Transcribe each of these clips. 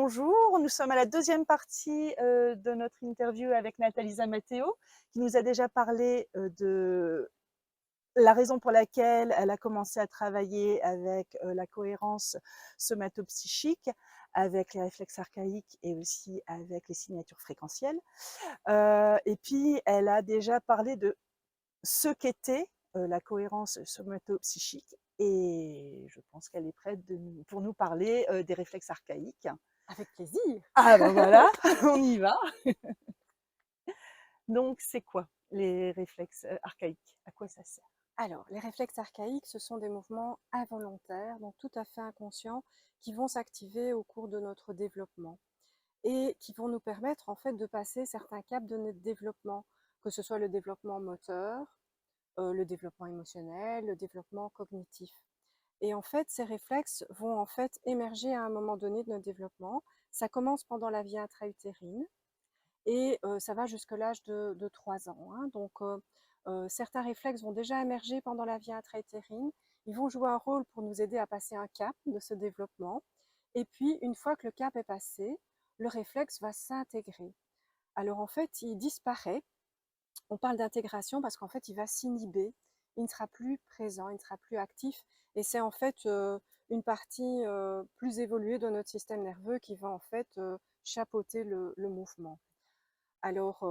bonjour. Nous sommes à la deuxième partie de notre interview avec Nathalisa Matteo, qui nous a déjà parlé de la raison pour laquelle elle a commencé à travailler avec la cohérence somatopsychique, avec les réflexes archaïques et aussi avec les signatures fréquentielles. Et puis, elle a déjà parlé de ce qu'était la cohérence somatopsychique. Et je pense qu'elle est prête pour nous parler des réflexes archaïques. Avec plaisir. Ah ben voilà, on y va. Donc, c'est quoi les réflexes archaïques? À quoi ça sert? Alors, les réflexes archaïques, ce sont des mouvements involontaires, donc tout à fait inconscients, qui vont s'activer au cours de notre développement et qui vont nous permettre en fait de passer certains caps de notre développement, que ce soit le développement moteur, le développement émotionnel, le développement cognitif. Et en fait, ces réflexes vont en fait émerger à un moment donné de notre développement. Ça commence pendant la vie intra-utérine et ça va jusqu'à l'âge de 3 ans. Hein. Donc, certains réflexes vont déjà émerger pendant la vie intra-utérine. Ils vont jouer un rôle pour nous aider à passer un cap de ce développement. Et puis, une fois que le cap est passé, le réflexe va s'intégrer. Alors, en fait, il disparaît. On parle d'intégration parce qu'en fait, il va s'inhiber. Il ne sera plus présent, il ne sera plus actif. Et c'est en fait une partie plus évoluée de notre système nerveux qui va en fait chapeauter le mouvement. Alors,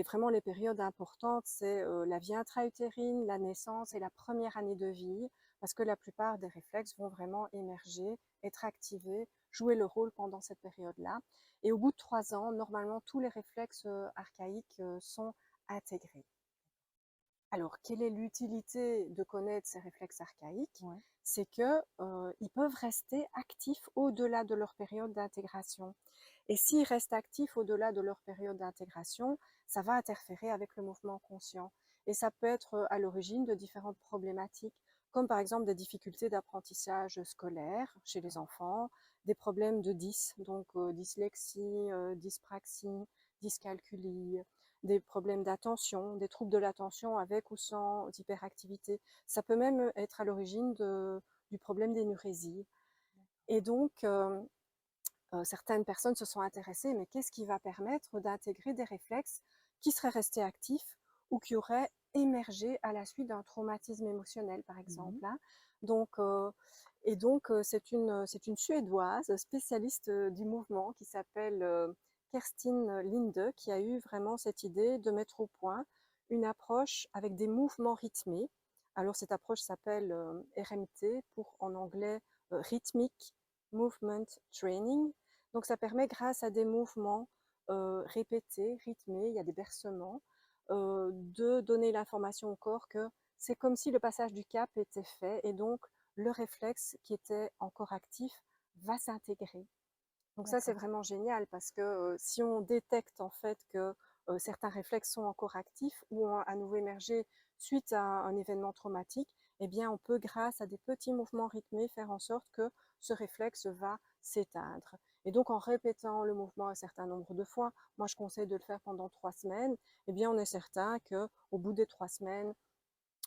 vraiment les périodes importantes, c'est la vie intra-utérine, la naissance et la première année de vie, parce que la plupart des réflexes vont vraiment émerger, être activés, jouer le rôle pendant cette période-là. Et au bout de 3 ans, normalement, tous les réflexes archaïques sont intégrés. Alors, quelle est l'utilité de connaître ces réflexes archaïques? Ouais. C'est que ils peuvent rester actifs au-delà de leur période d'intégration. Et s'ils restent actifs au-delà de leur période d'intégration, ça va interférer avec le mouvement conscient. Et ça peut être à l'origine de différentes problématiques, comme par exemple des difficultés d'apprentissage scolaire chez les enfants, des problèmes de donc dyslexie, dyspraxie, dyscalculie, des problèmes d'attention, des troubles de l'attention avec ou sans hyperactivité. Ça peut même être à l'origine du problème d'énurésie. Et donc, certaines personnes se sont intéressées, mais qu'est-ce qui va permettre d'intégrer des réflexes qui seraient restés actifs ou qui auraient émergé à la suite d'un traumatisme émotionnel, par Mhm. exemple. Hein. Donc, c'est une Suédoise spécialiste du mouvement qui s'appelle Kerstin Linde qui a eu vraiment cette idée de mettre au point une approche avec des mouvements rythmés. Alors cette approche s'appelle RMT pour en anglais Rhythmic Movement Training. Donc ça permet grâce à des mouvements répétés, rythmés, il y a des bercements, de donner l'information au corps que c'est comme si le passage du cap était fait et donc le réflexe qui était encore actif va s'intégrer. Donc ça, c'est D'accord. vraiment génial parce que si on détecte en fait que certains réflexes sont encore actifs ou ont à nouveau émergé suite à un événement traumatique, eh bien, on peut, grâce à des petits mouvements rythmés, faire en sorte que ce réflexe va s'éteindre. Et donc, en répétant le mouvement un certain nombre de fois, moi, je conseille de le faire pendant 3 semaines, eh bien, on est certain qu'au bout des 3 semaines,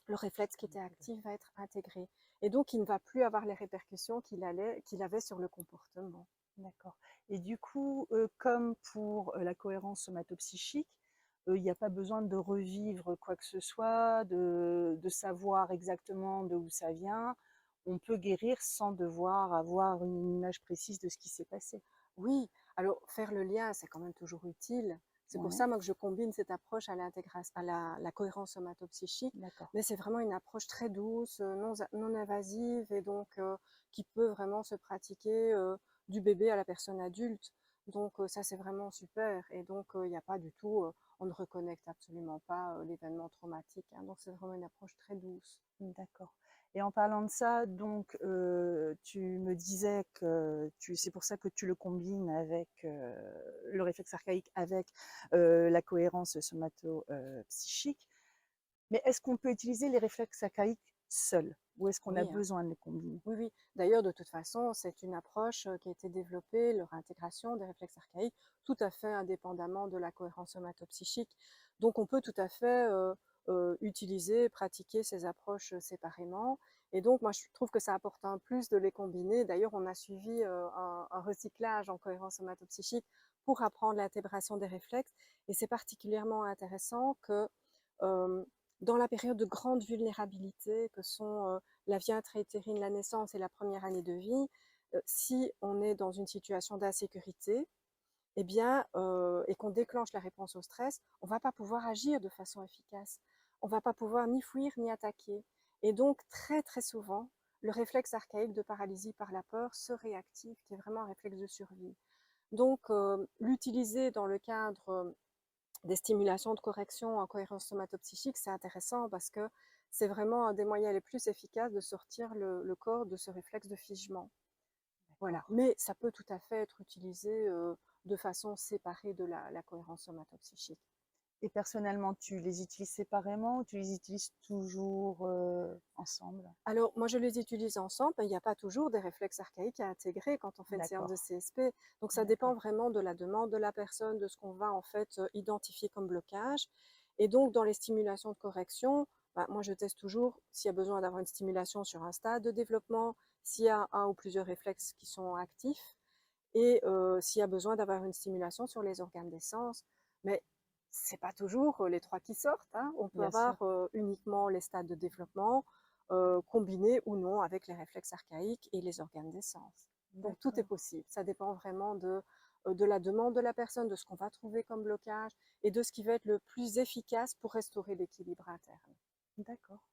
le réflexe qui était actif va être intégré. Et donc, il ne va plus avoir les répercussions qu'il avait sur le comportement. D'accord. Et du coup, comme pour la cohérence somatopsychique, il n'y a pas besoin de revivre quoi que ce soit, de savoir exactement de où ça vient. On peut guérir sans devoir avoir une image précise de ce qui s'est passé. Oui, alors faire le lien, c'est quand même toujours utile. C'est pour Ouais, ça, moi, que je combine cette approche à l'intégration, à la cohérence somatopsychique, d'accord. mais c'est vraiment une approche très douce, non invasive et donc qui peut vraiment se pratiquer du bébé à la personne adulte. Donc ça, c'est vraiment super. Et donc, il n'y a pas du tout, on ne reconnecte absolument pas l'événement traumatique. Hein. Donc c'est vraiment une approche très douce. D'accord. Et en parlant de ça, donc, tu me disais que c'est pour ça que tu le combines avec le réflexe archaïque, avec la cohérence somato-psychique. Mais est-ce qu'on peut utiliser les réflexes archaïques seuls? Ou est-ce qu'on a Oui, hein. besoin de les combiner? Oui, oui. D'ailleurs, de toute façon, c'est une approche qui a été développée, leur intégration des réflexes archaïques, tout à fait indépendamment de la cohérence somatopsychique. Donc, on peut tout à fait utiliser, pratiquer ces approches séparément. Et donc, moi, je trouve que ça apporte un plus de les combiner. D'ailleurs, on a suivi un recyclage en cohérence somatopsychique pour apprendre l'intégration des réflexes. Et c'est particulièrement intéressant que euh, dans la période de grande vulnérabilité que sont la vie intra-utérine, la naissance et la première année de vie, si on est dans une situation d'insécurité, eh bien, et qu'on déclenche la réponse au stress, on ne va pas pouvoir agir de façon efficace. On ne va pas pouvoir ni fuir ni attaquer. Et donc, très très souvent, le réflexe archaïque de paralysie par la peur se réactive, qui est vraiment un réflexe de survie. Donc, l'utiliser dans le cadre des stimulations de correction en cohérence somatopsychique, c'est intéressant parce que c'est vraiment un des moyens les plus efficaces de sortir le corps de ce réflexe de figement. Voilà. D'accord. Mais ça peut tout à fait être utilisé de façon séparée de la cohérence somatopsychique. Et personnellement, tu les utilises séparément ou tu les utilises toujours ensemble? Alors, moi, je les utilise ensemble, mais il n'y a pas toujours des réflexes archaïques à intégrer quand on fait une séance de D'accord, CSP. Donc, ça dépend d'accord. vraiment de la demande de la personne, de ce qu'on va en fait identifier comme blocage. Et donc, dans les stimulations de correction, bah, moi, je teste toujours s'il y a besoin d'avoir une stimulation sur un stade de développement, s'il y a un ou plusieurs réflexes qui sont actifs, et s'il y a besoin d'avoir une stimulation sur les organes des sens. Mais c'est pas toujours les trois qui sortent, hein. On peut Bien sûr. avoir uniquement les stades de développement combinés ou non avec les réflexes archaïques et les organes des sens. Donc tout est D'accord. possible. Ça dépend vraiment de la demande de la personne, de ce qu'on va trouver comme blocage et de ce qui va être le plus efficace pour restaurer l'équilibre interne. D'accord.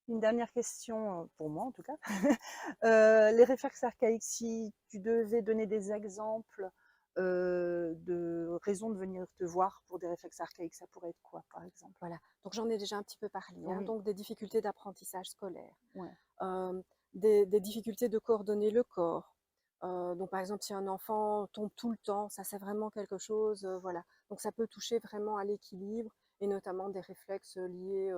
Une dernière question, pour moi en tout cas. Les réflexes archaïques, si tu devais donner des exemples de raisons de venir te voir pour des réflexes archaïques, ça pourrait être quoi, par exemple? Voilà. Donc j'en ai déjà un petit peu parlé, hein. Oui, Donc des difficultés d'apprentissage scolaire. ouais, euh, des difficultés de coordonner le corps. Donc par exemple, si un enfant tombe tout le temps, ça c'est vraiment quelque chose, voilà. Donc ça peut toucher vraiment à l'équilibre et notamment des réflexes liés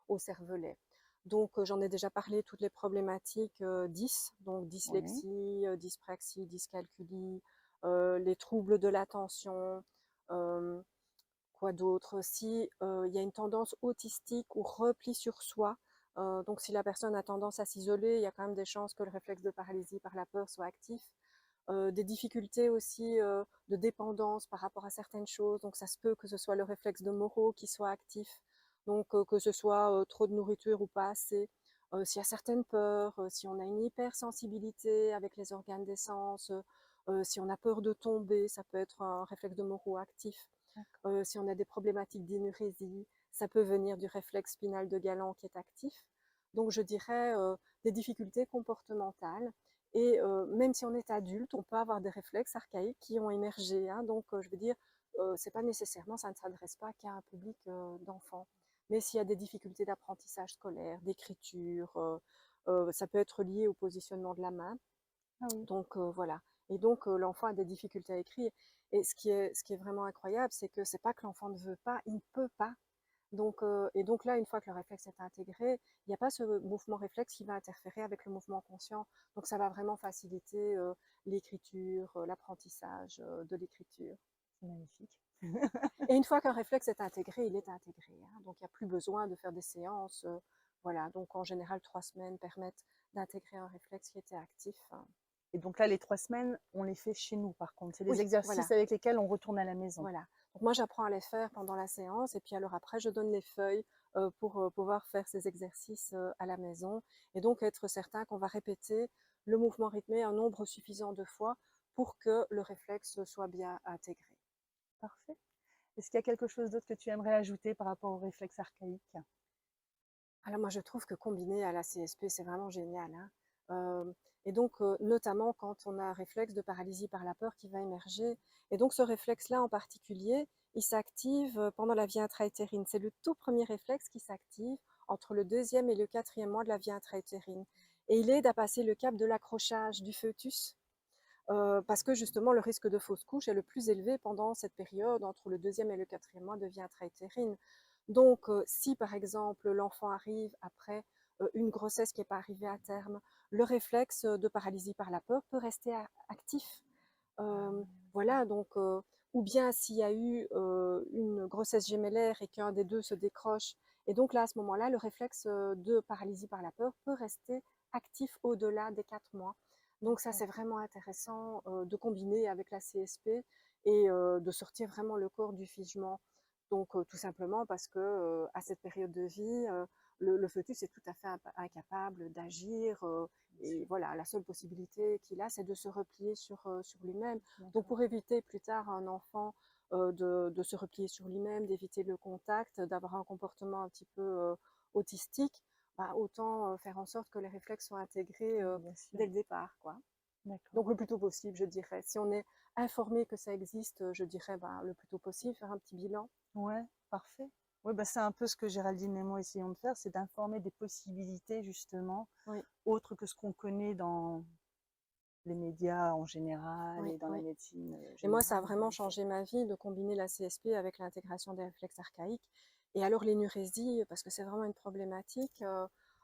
au cervelet. Donc j'en ai déjà parlé, toutes les problématiques 10, donc oui, dyslexie, dyspraxie, dyscalculie, les troubles de l'attention, euh, quoi d'autre? Si il y a une tendance autistique ou repli sur soi, donc si la personne a tendance à s'isoler, il y a quand même des chances que le réflexe de paralysie par la peur soit actif. Des difficultés aussi de dépendance par rapport à certaines choses, donc ça se peut que ce soit le réflexe de Moro qui soit actif, donc que ce soit trop de nourriture ou pas assez. S'il y a certaines peurs, si on a une hypersensibilité avec les organes des sens, si on a peur de tomber, ça peut être un réflexe de Moro actif. d'accord. Si on a des problématiques d'énurésie, ça peut venir du réflexe spinal de Galland qui est actif. Donc je dirais des difficultés comportementales. Et même si on est adulte, on peut avoir des réflexes archaïques qui ont émergé, hein. Donc je veux dire, c'est pas nécessairement, ça ne s'adresse pas qu'à un public d'enfants. Mais s'il y a des difficultés d'apprentissage scolaire, d'écriture, ça peut être lié au positionnement de la main. Ah oui, Donc voilà. Et donc l'enfant a des difficultés à écrire. Et ce qui est vraiment incroyable, c'est que c'est pas que l'enfant ne veut pas, il ne peut pas. Donc, et donc là, une fois que le réflexe est intégré, il n'y a pas ce mouvement réflexe qui va interférer avec le mouvement conscient. Donc ça va vraiment faciliter l'écriture, l'apprentissage de l'écriture. c'est magnifique. Et une fois qu'un réflexe est intégré, il est intégré, hein. Donc il n'y a plus besoin de faire des séances. Voilà. Donc en général, 3 semaines permettent d'intégrer un réflexe qui était actif. Et donc là, les 3 semaines, on les fait chez nous par contre. C'est des Oui, exercices voilà. avec lesquels on retourne à la maison. Voilà. Donc moi, j'apprends à les faire pendant la séance et puis alors après, je donne les feuilles pour pouvoir faire ces exercices à la maison et donc être certain qu'on va répéter le mouvement rythmé un nombre suffisant de fois pour que le réflexe soit bien intégré. Parfait. Est-ce qu'il y a quelque chose d'autre que tu aimerais ajouter par rapport aux réflexes archaïques? Alors moi, je trouve que combiner à la CSP, c'est vraiment génial, hein. Et donc, notamment quand on a un réflexe de paralysie par la peur qui va émerger. Et donc, ce réflexe-là en particulier, il s'active pendant la vie intra-utérine. C'est le tout premier réflexe qui s'active entre le 2e et le 4e mois de la vie intra-utérine. Et il aide à passer le cap de l'accrochage du fœtus, parce que justement, le risque de fausse couche est le plus élevé pendant cette période entre le 2e et le 4e mois de vie intra-utérine. Donc, si par exemple l'enfant arrive après une grossesse qui n'est pas arrivée à terme, le réflexe de paralysie par la peur peut rester actif. Voilà, donc, ou bien s'il y a eu une grossesse gémellaire et qu'un des deux se décroche, et donc là, à ce moment-là, le réflexe de paralysie par la peur peut rester actif au-delà des 4 mois. Donc ça, c'est vraiment intéressant de combiner avec la CSP et de sortir vraiment le corps du figement. Donc tout simplement parce que à cette période de vie, le fœtus est tout à fait incapable d'agir. Et voilà, la seule possibilité qu'il a, c'est de se replier sur lui-même. Donc pour éviter plus tard un enfant de se replier sur lui-même, d'éviter le contact, d'avoir un comportement un petit peu autistique, bah, autant faire en sorte que les réflexes soient intégrés dès le départ, quoi. Donc le plus tôt possible, je dirais. Si on est informé que ça existe, je dirais bah, le plus tôt possible, faire un petit bilan. Ouais, parfait. Ouais, bah, c'est un peu ce que Géraldine et moi essayons de faire, c'est d'informer des possibilités justement, Oui, autres que ce qu'on connaît dans les médias en général oui, et dans la oui. médecine Et moi, ça a générale. vraiment changé ma vie de combiner la CSP avec l'intégration des réflexes archaïques. Et alors l'énurésie, parce que c'est vraiment une problématique,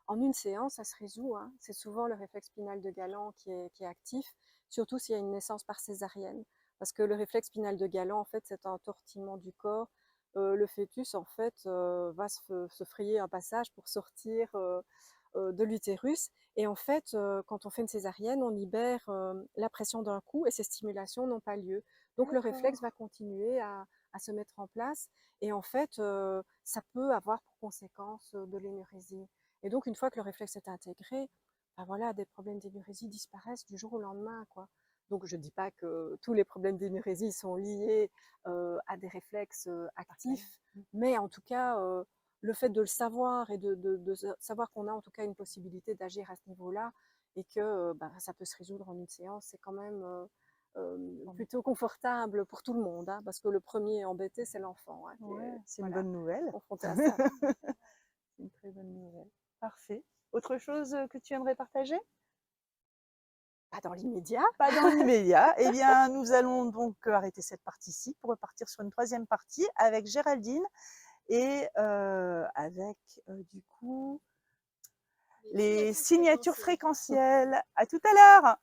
en une séance, ça se résout, hein. C'est souvent le réflexe spinal de Galland qui est actif, surtout s'il y a une naissance par césarienne. Parce que le réflexe spinal de Galland, en fait, c'est un tortillement du corps. Le fœtus, en fait, va se frayer un passage pour sortir de l'utérus. Et en fait, quand on fait une césarienne, on libère la pression d'un coup et ces stimulations n'ont pas lieu. Donc le réflexe va continuer à se mettre en place et en fait, ça peut avoir pour conséquence de l'énurésie. Et donc une fois que le réflexe est intégré, ben voilà, des problèmes d'énurésie disparaissent du jour au lendemain, quoi. Donc je ne dis pas que tous les problèmes d'énurésie sont liés à des réflexes actifs, mais en tout cas, le fait de le savoir et de savoir qu'on a en tout cas une possibilité d'agir à ce niveau-là et que bah, ça peut se résoudre en une séance, c'est quand même plutôt confortable pour tout le monde, hein, parce que le premier embêté, c'est l'enfant, hein, qui Ouais, est c'est une voilà, bonne nouvelle. confronté à ça. C'est une très bonne nouvelle. Parfait. Autre chose que tu aimerais partager? Pas dans l'immédiat. Pas dans l'immédiat. Eh bien, nous allons donc arrêter cette partie-ci pour repartir sur une troisième partie avec Géraldine et avec du coup les signatures fréquentielles. À tout à l'heure.